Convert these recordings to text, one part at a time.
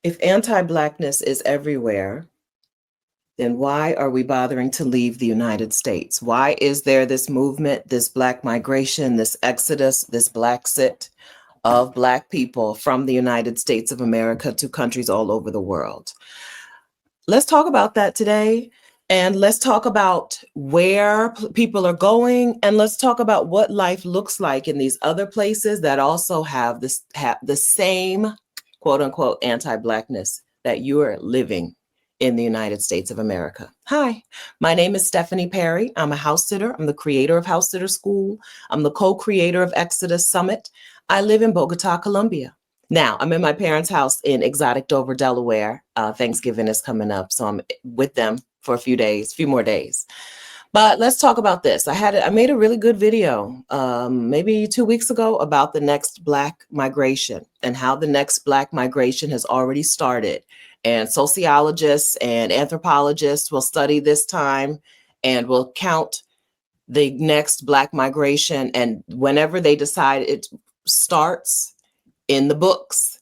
If anti-Blackness is everywhere, then why are we bothering to leave the United States? Why is there this movement, this Black migration, this exodus, this Blacksit of Black people from the United States of America to countries all over the world? Let's talk about that today. And let's talk about where people are going. And let's talk about what life looks like in these other places that also have the same quote unquote anti-Blackness that you are living in the United States of America. Hi, my name is Stephanie Perry. I'm a house sitter. I'm the creator of House Sitter School. I'm the co-creator of Exodus Summit. I live in Bogota, Colombia. Now, I'm in my parents' house in exotic Dover, Delaware. Thanksgiving is coming up, so I'm with them for a few more days. But let's talk about this. I made a really good video maybe 2 weeks ago about the next Black migration and how the next Black migration has already started. And sociologists and anthropologists will study this time and will count the next Black migration. And whenever they decide it starts in the books,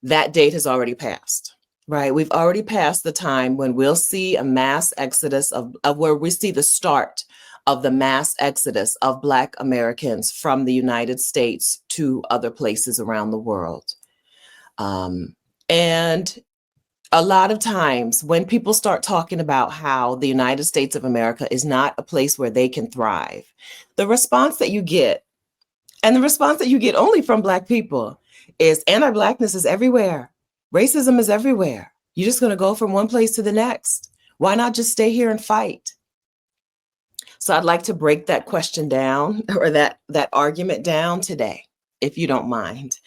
that date has already passed, right? We've already passed the time when we'll see a mass exodus of where we see the start of the mass exodus of Black Americans from the United States to other places around the world. And a lot of times when people start talking about how the United States of America is not a place where they can thrive, the response that you get, and the response that you get only from Black people, is anti-Blackness is everywhere. Racism is everywhere. You're just going to go from one place to the next. Why not just stay here and fight? So I'd like to break that question down, or that argument down today, if you don't mind.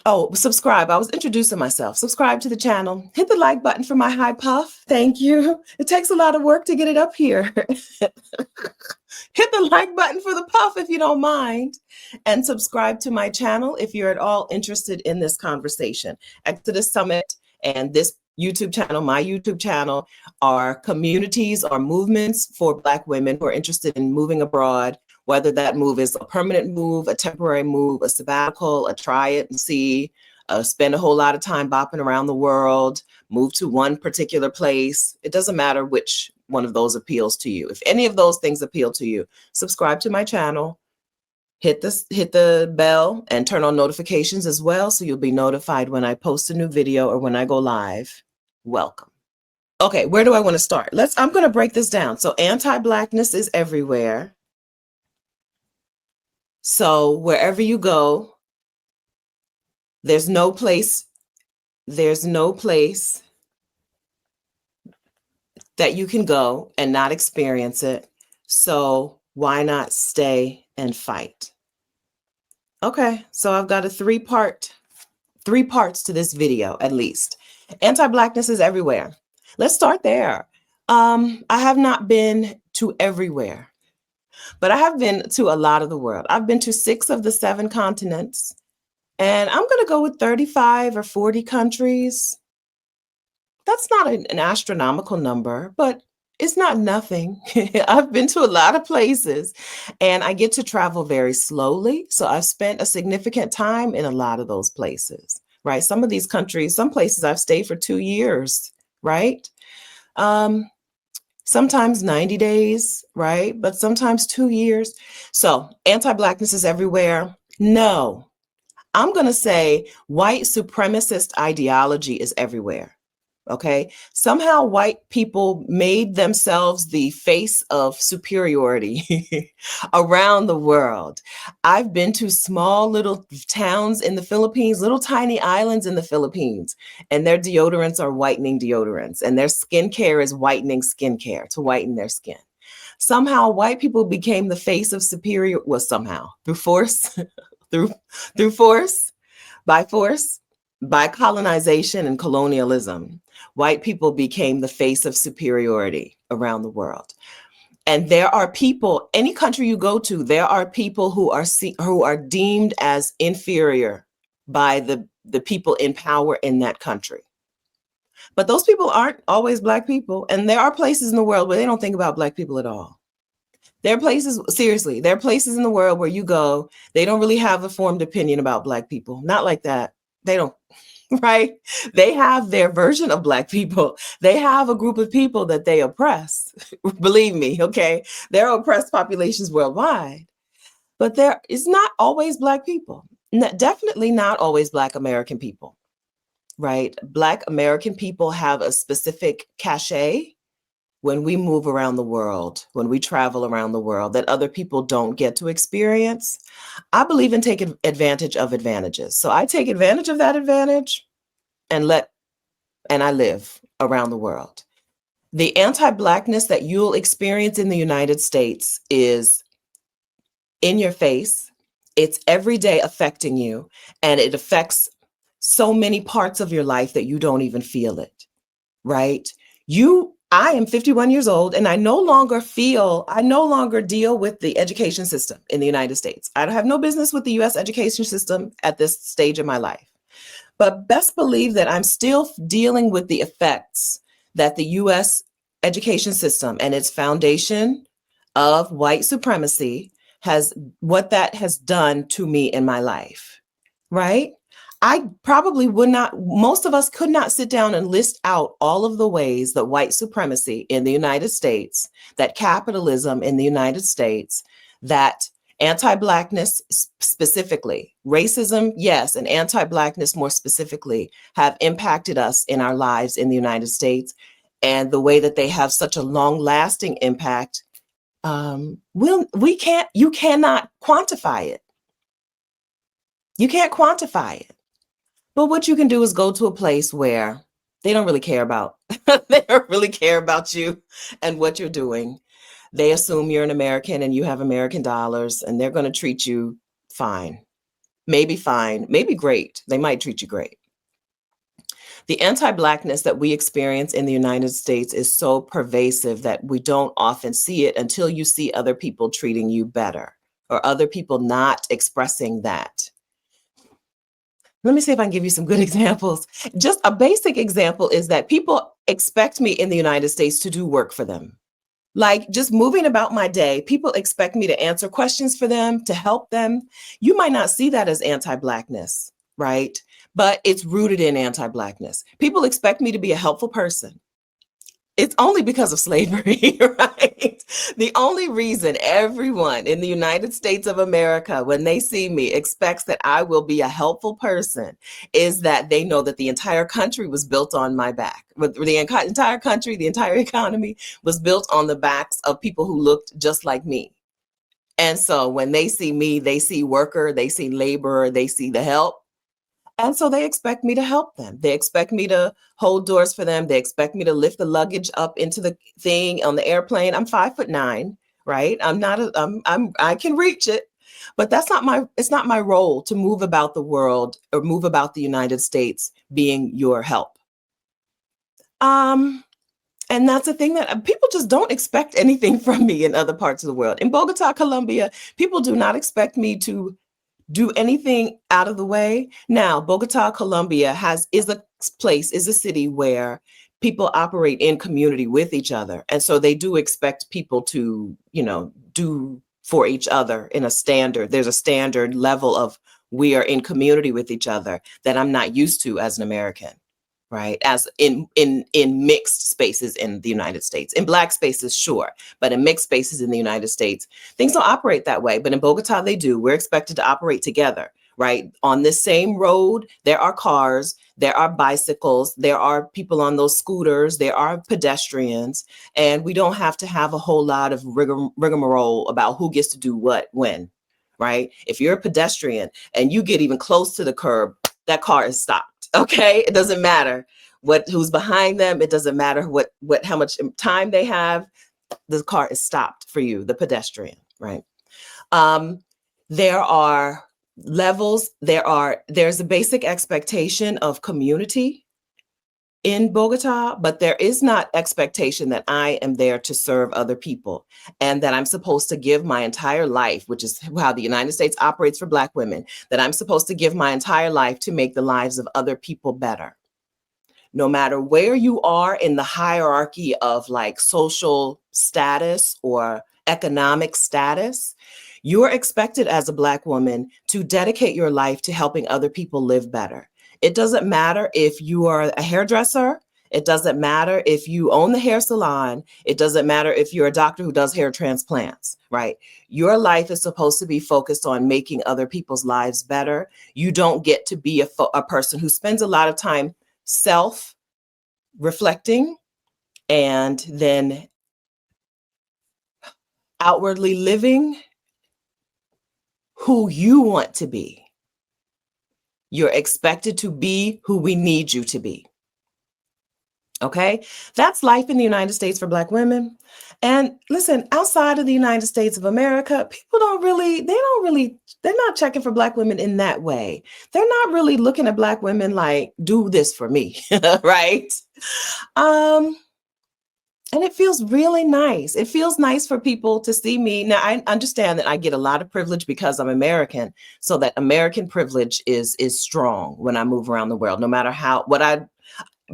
Oh, subscribe. I was introducing myself. Subscribe to the channel. Hit the like button for my high puff. Thank you. It takes a lot of work to get it up here. Hit the like button for the puff if you don't mind. And subscribe to my channel if you're at all interested in this conversation. Exodus Summit and this YouTube channel, my YouTube channel, are communities or movements for Black women who are interested in moving abroad, whether that move is a permanent move, a temporary move, a sabbatical, a try it and see, spend a whole lot of time bopping around the world, move to one particular place. It doesn't matter which one of those appeals to you. If any of those things appeal to you, subscribe to my channel, hit the bell and turn on notifications as well, so you'll be notified when I post a new video or when I go live. Welcome. Okay, where do I want to start? I'm going to break this down. So anti-Blackness is everywhere. So wherever you go, there's no place that you can go and not experience it. So why not stay and fight? Okay, so I've got three parts to this video, at least. Anti-Blackness is everywhere. Let's start there. I have not been to everywhere, but I have been to a lot of the world. I've been to 6 of the 7 continents, and I'm going to go with 35 or 40 countries. That's not an astronomical number, but it's not nothing. I've been to a lot of places, and I get to travel very slowly. So I've spent a significant time in a lot of those places, right? Some of these countries, some places I've stayed for 2 years, right? Sometimes 90 days, right? But sometimes 2 years. So anti-Blackness is everywhere. No, I'm going to say white supremacist ideology is everywhere. Okay. Somehow white people made themselves the face of superiority around the world. I've been to small little towns in the Philippines, little tiny islands in the Philippines, and their deodorants are whitening deodorants, and their skincare is whitening skincare to whiten their skin. Somehow white people became the face of superior, well, somehow through force, through force, by colonization and colonialism. White people became the face of superiority around the world. And there are people, any country you go to, there are people who are deemed as inferior by the people in power in that country. But those people aren't always Black people. And there are places in the world where they don't think about Black people at all. There are places, seriously, there are places in the world where you go, they don't really have a formed opinion about Black people. Not like that. They don't, right? They have their version of Black people. They have a group of people that they oppress. Believe me, okay? There are oppressed populations worldwide, but there is not always Black people. Definitely not always Black American people, right? Black American people have a specific cachet when we move around the world, when we travel around the world, that other people don't get to experience. I believe in taking advantage of advantages. So I take advantage of that advantage and I live around the world. The anti-Blackness that you'll experience in the United States is in your face. It's every day affecting you, and it affects so many parts of your life that you don't even feel it, right? I am 51 years old, and I no longer deal with the education system in the United States. I have no business with the US education system at this stage of my life. But best believe that I'm still dealing with the effects that the US education system and its foundation of white supremacy what that has done to me in my life, right? I probably would not, most of us could not sit down and list out all of the ways that white supremacy in the United States, that capitalism in the United States, that anti-Blackness specifically, racism, yes, and anti-Blackness more specifically, have impacted us in our lives in the United States, and the way that they have such a long-lasting impact. You cannot quantify it. You can't quantify it. But what you can do is go to a place where they don't really care about, they don't really care about you and what you're doing. They assume you're an American and you have American dollars, and they're going to treat you fine, maybe great. They might treat you great. The anti-Blackness that we experience in the United States is so pervasive that we don't often see it until you see other people treating you better or other people not expressing that. Let me see if I can give you some good examples. Just a basic example is that people expect me in the United States to do work for them. Like just moving about my day, people expect me to answer questions for them, to help them. You might not see that as anti-Blackness, right? But it's rooted in anti-Blackness. People expect me to be a helpful person. It's only because of slavery, right? The only reason everyone in the United States of America, when they see me, expects that I will be a helpful person is that they know that the entire country was built on my back. The entire country, the entire economy was built on the backs of people who looked just like me. And so when they see me, they see worker, they see laborer, they see the help. And so they expect me to help them. They expect me to hold doors for them. They expect me to lift the luggage up into the thing on the airplane. I'm 5'9", right? I can reach it, but it's not my role to move about the world or move about the United States being your help. And that's the thing that people just don't expect anything from me in other parts of the world. In Bogota, Colombia, people do not expect me to do anything out of the way. Now, Bogota, Colombia is a city where people operate in community with each other. And so they do expect people to, do for each other there's a standard level of we are in community with each other that I'm not used to as an American. Right, as in mixed spaces in the United States. In Black spaces, sure, but in mixed spaces in the United States, things don't operate that way. But in Bogota, they do. We're expected to operate together, right? On this same road, there are cars, there are bicycles, there are people on those scooters, there are pedestrians, and we don't have to have a whole lot of rigmarole about who gets to do what when, right? If you're a pedestrian and you get even close to the curb, that car is stopped. Okay, it doesn't matter who's behind them. It doesn't matter how much time they have. The car is stopped for you, the pedestrian, right? There are levels. There's a basic expectation of community in Bogota, but there is not expectation that I am there to serve other people and that I'm supposed to give my entire life, which is how the United States operates for Black women, that I'm supposed to give my entire life to make the lives of other people better. No matter where you are in the hierarchy of like social status or economic status, you're expected as a Black woman to dedicate your life to helping other people live better. It doesn't matter if you are a hairdresser. It doesn't matter if you own the hair salon. It doesn't matter if you're a doctor who does hair transplants, right? Your life is supposed to be focused on making other people's lives better. You don't get to be a person who spends a lot of time self reflecting and then outwardly living who you want to be. You're expected to be who we need you to be. Okay, that's life in the United States for Black women. And listen, outside of the United States of America, they're not checking for Black women in that way. They're not really looking at Black women like, do this for me, right? And it feels really nice. It feels nice for people to see me. Now, I understand that I get a lot of privilege because I'm American, so that American privilege is strong when I move around the world, no matter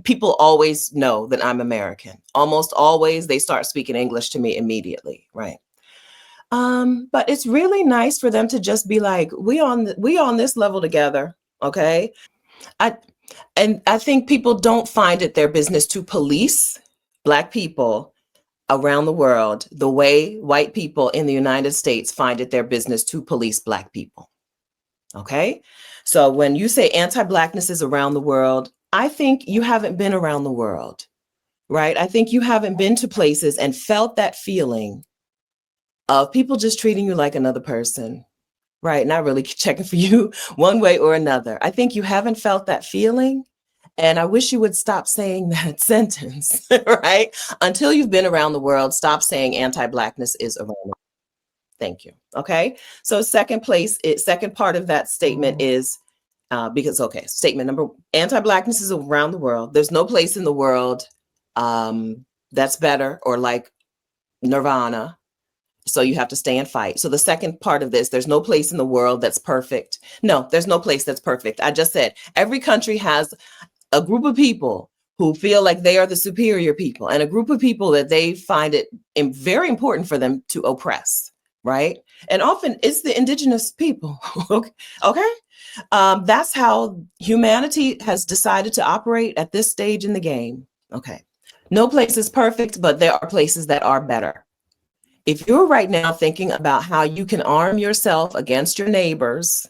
people always know that I'm American. Almost always they start speaking English to me immediately, right? But it's really nice for them to just be like, we on this level together, okay? I think people don't find it their business to police Black people around the world the way white people in the United States find it their business to police Black people. Okay? So when you say anti-Blackness is around the world, I think you haven't been around the world, right? I think you haven't been to places and felt that feeling of people just treating you like another person, right? Not really checking for you one way or another. I think you haven't felt that feeling. And I wish you would stop saying that sentence, right? Until you've been around the world, stop saying anti-Blackness is around the world. Thank you. Okay. So second part of that statement is statement number, anti-Blackness is around the world. There's no place in the world that's better or like Nirvana. So you have to stay and fight. So the second part of this, there's no place in the world that's perfect. No, there's no place that's perfect. I just said every country has a group of people who feel like they are the superior people and a group of people that they find it very important for them to oppress, right? And often it's the indigenous people. Okay. That's how humanity has decided to operate at this stage in the game. Okay. No place is perfect, but there are places that are better. If you're right now thinking about how you can arm yourself against your neighbors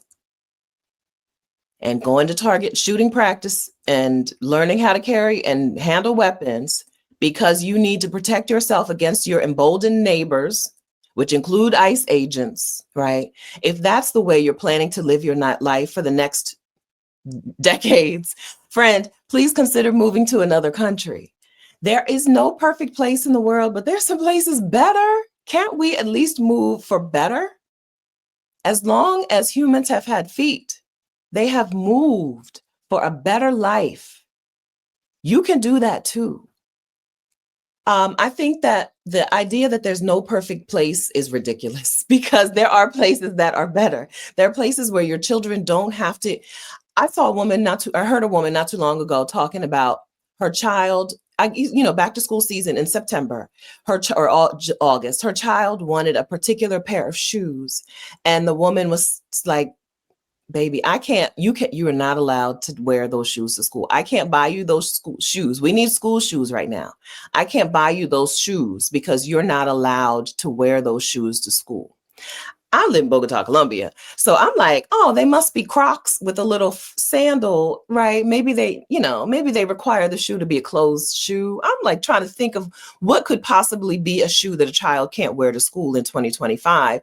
and going to target shooting practice and learning how to carry and handle weapons because you need to protect yourself against your emboldened neighbors, which include ICE agents, right? If that's the way you're planning to live your life for the next decades, friend, please consider moving to another country. There is no perfect place in the world, but there's some places better. Can't we at least move for better? As long as humans have had feet, they have moved for a better life. You can do that too. I think that the idea that there's no perfect place is ridiculous because there are places that are better. There are places where your children don't have to. I heard a woman not too long ago talking about her child. Back to school season in September, August, her child wanted a particular pair of shoes, and the woman was like, baby, you are not allowed to wear those shoes to school. I can't buy you those school shoes. We need school shoes right now. I can't buy you those shoes because you're not allowed to wear those shoes to school. I live in Bogota, Colombia. So I'm like, oh, they must be Crocs with a little sandal, right? Maybe they require the shoe to be a closed shoe. I'm like trying to think of what could possibly be a shoe that a child can't wear to school in 2025.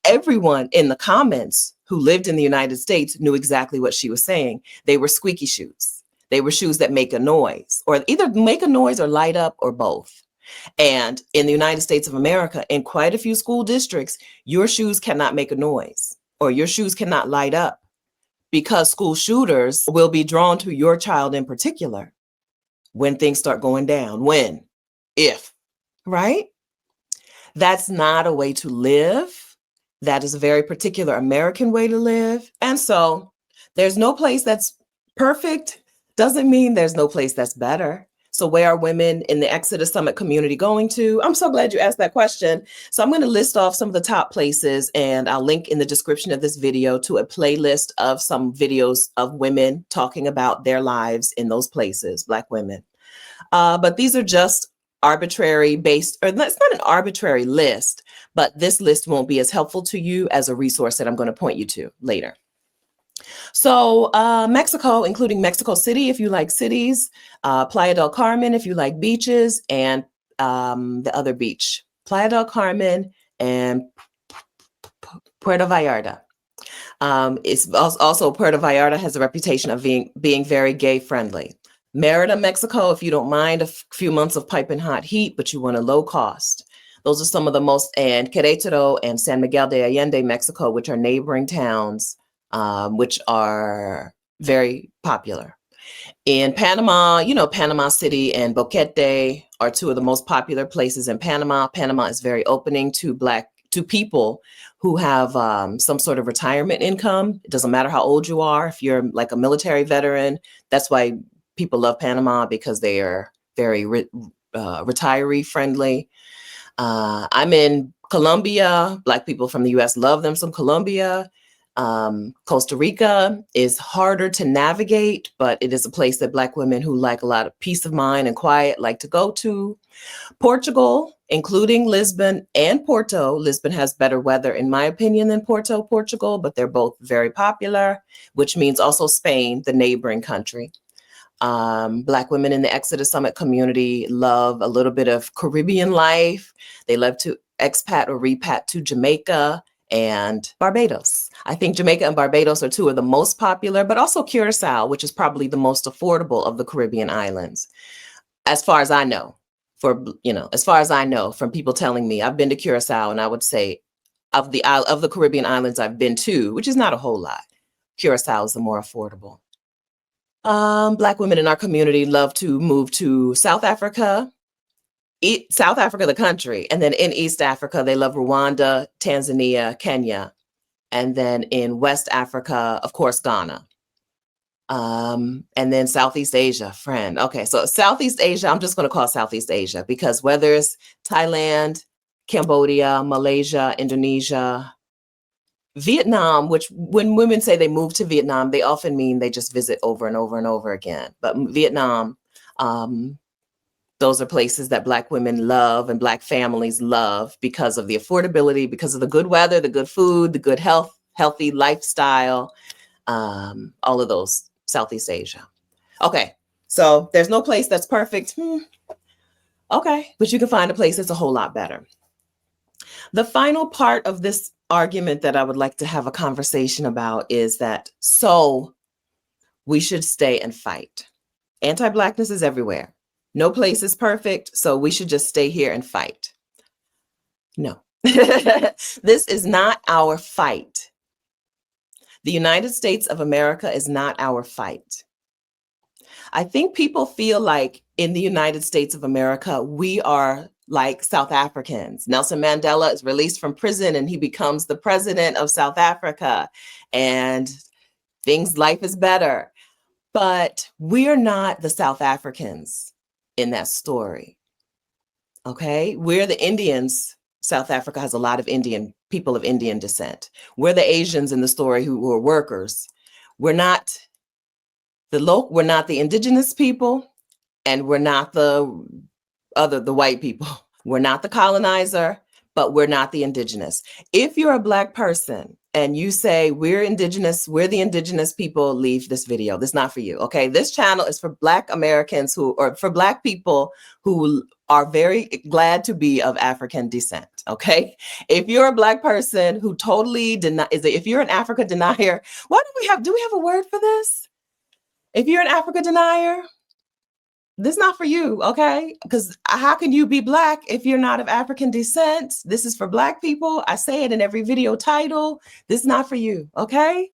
Everyone in the comments who lived in the United States knew exactly what she was saying. They were squeaky shoes. They were shoes that make a noise, or either make a noise or light up, or both. And in the United States of America, in quite a few school districts, your shoes cannot make a noise or your shoes cannot light up because school shooters will be drawn to your child in particular when things start going down. If, right? That's not a way to live. That is a very particular American way to live. And so there's no place that's perfect. Doesn't mean there's no place that's better. So where are women in the Exodus Summit community going to? I'm so glad you asked that question. So I'm going to list off some of the top places, and I'll link in the description of this video to a playlist of some videos of women talking about their lives in those places, Black women. But these are just arbitrary based, or it's not an arbitrary list, but this list won't be as helpful to you as a resource that I'm going to point you to later. So Mexico, including Mexico City, if you like cities, Playa del Carmen, if you like beaches, and the other beach, Playa del Carmen and Puerto Vallarta. It's also Puerto Vallarta has a reputation of being very gay friendly. Merida, Mexico, if you don't mind a few months of piping hot heat, but you want a low cost. Those are some of the most, and Querétaro and San Miguel de Allende, Mexico, which are neighboring towns, which are very popular. In Panama, you know, Panama City and Boquete are two of the most popular places in Panama. Panama is very opening to people who have some sort of retirement income. It doesn't matter how old you are. If you're like a military veteran, that's why people love Panama, because they are very retiree friendly. I'm in Colombia. Black people from the US love them some Colombia. Costa Rica is harder to navigate, but it is a place that Black women who like a lot of peace of mind and quiet like to go to. Portugal, including Lisbon and Porto. Lisbon has better weather, in my opinion, than Porto, Portugal, but they're both very popular, which means also Spain, the neighboring country. Black women in the Exodus Summit community love a little bit of Caribbean life. They love to expat or repat to Jamaica and Barbados. I think Jamaica and Barbados are two of the most popular, but also Curacao, which is probably the most affordable of the Caribbean islands, as far as I know. As far as I know from people telling me, I've been to Curacao, and I would say of the Caribbean islands I've been to, which is not a whole lot, Curacao is the more affordable. Black women in our community love to move to South Africa, South Africa, the country. And then in East Africa, they love Rwanda, Tanzania, Kenya. And then in West Africa, of course, Ghana. And then Southeast Asia, friend. Okay, so Southeast Asia, I'm just going to call Southeast Asia, because whether it's Thailand, Cambodia, Malaysia, Indonesia, Vietnam, which when women say they move to Vietnam, they often mean they just visit over and over and over again. But Vietnam, those are places that Black women love and Black families love because of the affordability, because of the good weather, the good food, the good healthy lifestyle, all of those, Southeast Asia. Okay, so there's no place that's perfect. Okay, but you can find a place that's a whole lot better. The final part of this argument that I would like to have a conversation about is that, so we should stay and fight. Anti-Blackness is everywhere. No place is perfect, so we should just stay here and fight. No, this is not our fight. The United States of America is not our fight. I think people feel like in the United States of America, we are like South Africans. Nelson Mandela is released from prison and he becomes the president of South Africa, and life is better. But we're not the South Africans in that story. Okay, we're the Indians. South Africa has a lot of people of Indian descent. We're the Asians in the story who are workers. We're not the indigenous people, and we're not the white people. We're not the colonizer, but we're not the indigenous. If you're a Black person and you say we're indigenous, we're the indigenous people, leave this video. This is not for you, okay? This channel is for Black Americans or for Black people who are very glad to be of African descent, okay? If you're a Black person who totally if you're an Africa denier, do we have a word for this? If you're an Africa denier, this is not for you, okay? Because how can you be Black if you're not of African descent? This is for Black people. I say it in every video title. This is not for you, okay?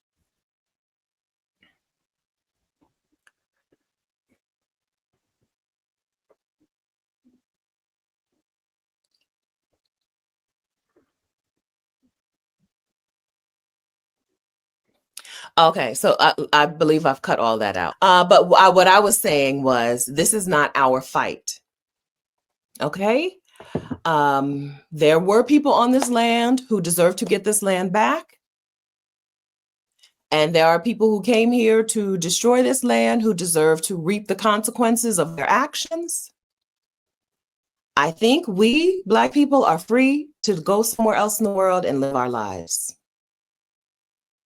Okay, so I believe I've cut all that out. But what I was saying was, this is not our fight. Okay? There were people on this land who deserve to get this land back. And there are people who came here to destroy this land who deserve to reap the consequences of their actions. I think we, Black people, are free to go somewhere else in the world and live our lives.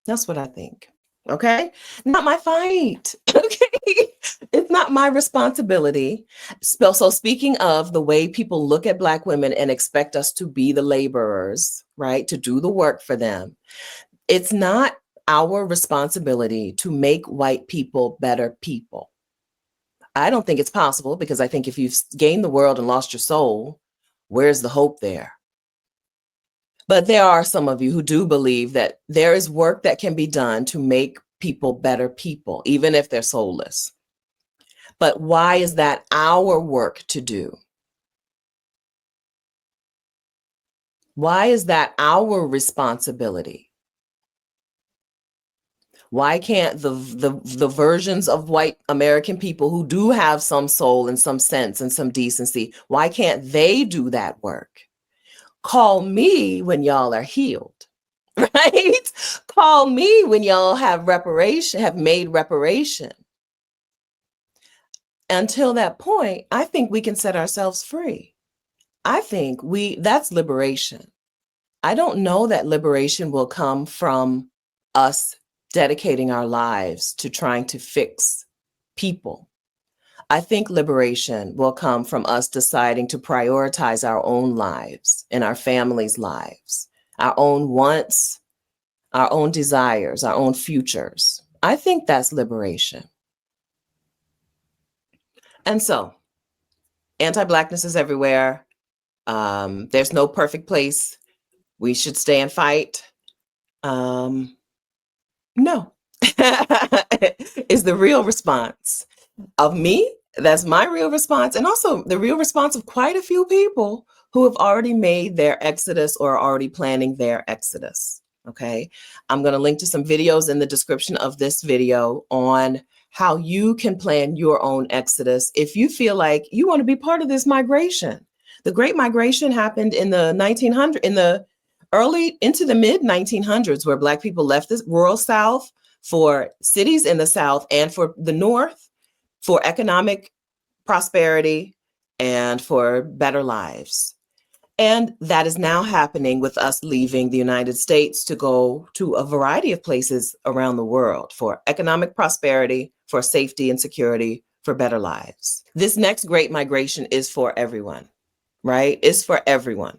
That's what I think. Okay? Not my fight. Okay? It's not my responsibility. So speaking of the way people look at Black women and expect us to be the laborers, right? To do the work for them. It's not our responsibility to make white people better people. I don't think it's possible, because I think if you've gained the world and lost your soul, where's the hope there? But there are some of you who do believe that there is work that can be done to make people better people, even if they're soulless. But why is that our work to do? Why is that our responsibility? Why can't the versions of white American people who do have some soul and some sense and some decency, why can't they do that work? Call me when y'all are healed, right? Call me when y'all have made reparation. Until that point, I think we can set ourselves free. I think that's liberation. I don't know that liberation will come from us dedicating our lives to trying to fix people. I think liberation will come from us deciding to prioritize our own lives and our families' lives, our own wants, our own desires, our own futures. I think that's liberation. And so, anti-Blackness is everywhere. There's no perfect place. We should stay and fight. No, is the real response of me. That's my real response. And also the real response of quite a few people who have already made their exodus or are already planning their exodus. Okay. I'm going to link to some videos in the description of this video on how you can plan your own exodus if you feel like you want to be part of this migration. The Great Migration happened in the 1900s, in the early into the mid 1900s, where Black people left the rural South for cities in the South and for the North for economic prosperity and for better lives. And that is now happening with us leaving the United States to go to a variety of places around the world for economic prosperity, for safety and security, for better lives. This next Great Migration is for everyone, right? It's for everyone.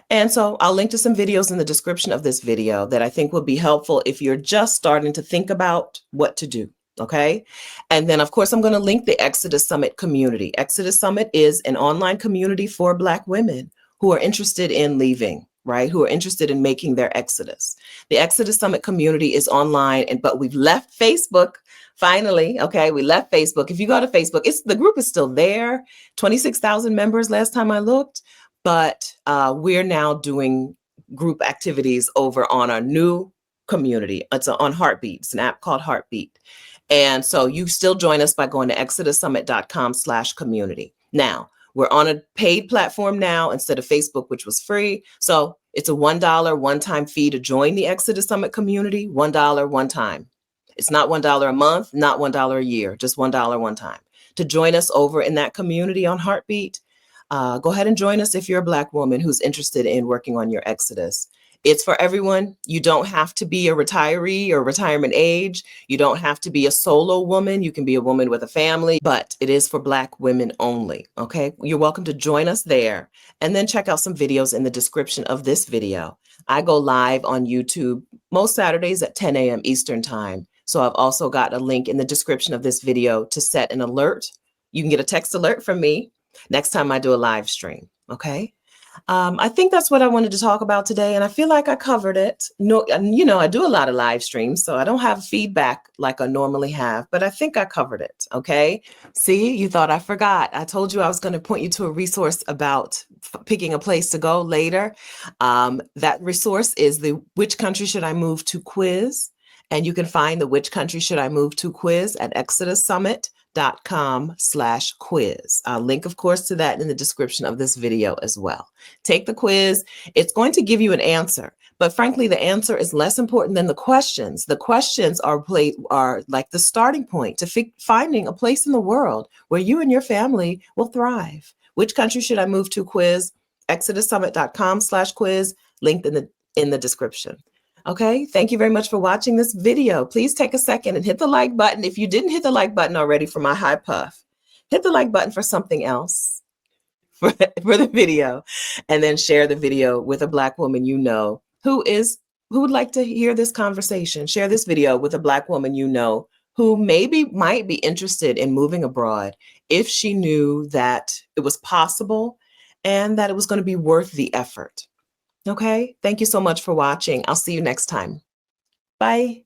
And so I'll link to some videos in the description of this video that I think will be helpful if you're just starting to think about what to do. Okay. And then, of course, I'm going to link the Exodus Summit community. Exodus Summit is an online community for Black women who are interested in leaving, right? Who are interested in making their exodus. The Exodus Summit community is online, but we've left Facebook. Finally, okay, we left Facebook. If you go to Facebook, the group is still there. 26,000 members last time I looked. But we're now doing group activities over on our new community. It's on Heartbeat. It's an app called Heartbeat. And so you still join us by going to exodussummit.com/community. Now, we're on a paid platform now instead of Facebook, which was free. So it's a $1 one-time fee to join the Exodus Summit community, $1 one time. It's not $1 a month, not $1 a year, just $1 one time. To join us over in that community on Heartbeat, go ahead and join us if you're a Black woman who's interested in working on your exodus. It's for everyone. You don't have to be a retiree or retirement age. You don't have to be a solo woman. You can be a woman with a family, but it is for Black women only. Okay. You're welcome to join us there, and then check out some videos in the description of this video. I go live on YouTube most Saturdays at 10 a.m. Eastern time. So I've also got a link in the description of this video to set an alert. You can get a text alert from me next time I do a live stream. Okay. I think that's what I wanted to talk about today, and I feel like I covered it. No, I do a lot of live streams, so I don't have feedback like I normally have, but I think I covered it. Okay. See, you thought I forgot. I told you I was going to point you to a resource about picking a place to go later. That resource is the Which Country Should I Move to quiz. And you can find the Which Country Should I Move to quiz at exodussummit.com/quiz. I'll link, of course, to that in the description of this video as well. Take the quiz. It's going to give you an answer, but frankly, the answer is less important than the questions. The questions are like the starting point to finding a place in the world where you and your family will thrive. Which Country Should I Move to quiz? exodussummit.com/quiz, linked in the description. Okay, thank you very much for watching this video. Please take a second and hit the like button. If you didn't hit the like button already for my high puff, hit the like button for something else for the video, and then share the video with a Black woman you know who would like to hear this conversation. Share this video with a Black woman you know who might be interested in moving abroad if she knew that it was possible and that it was going to be worth the effort. Okay, thank you so much for watching. I'll see you next time. Bye.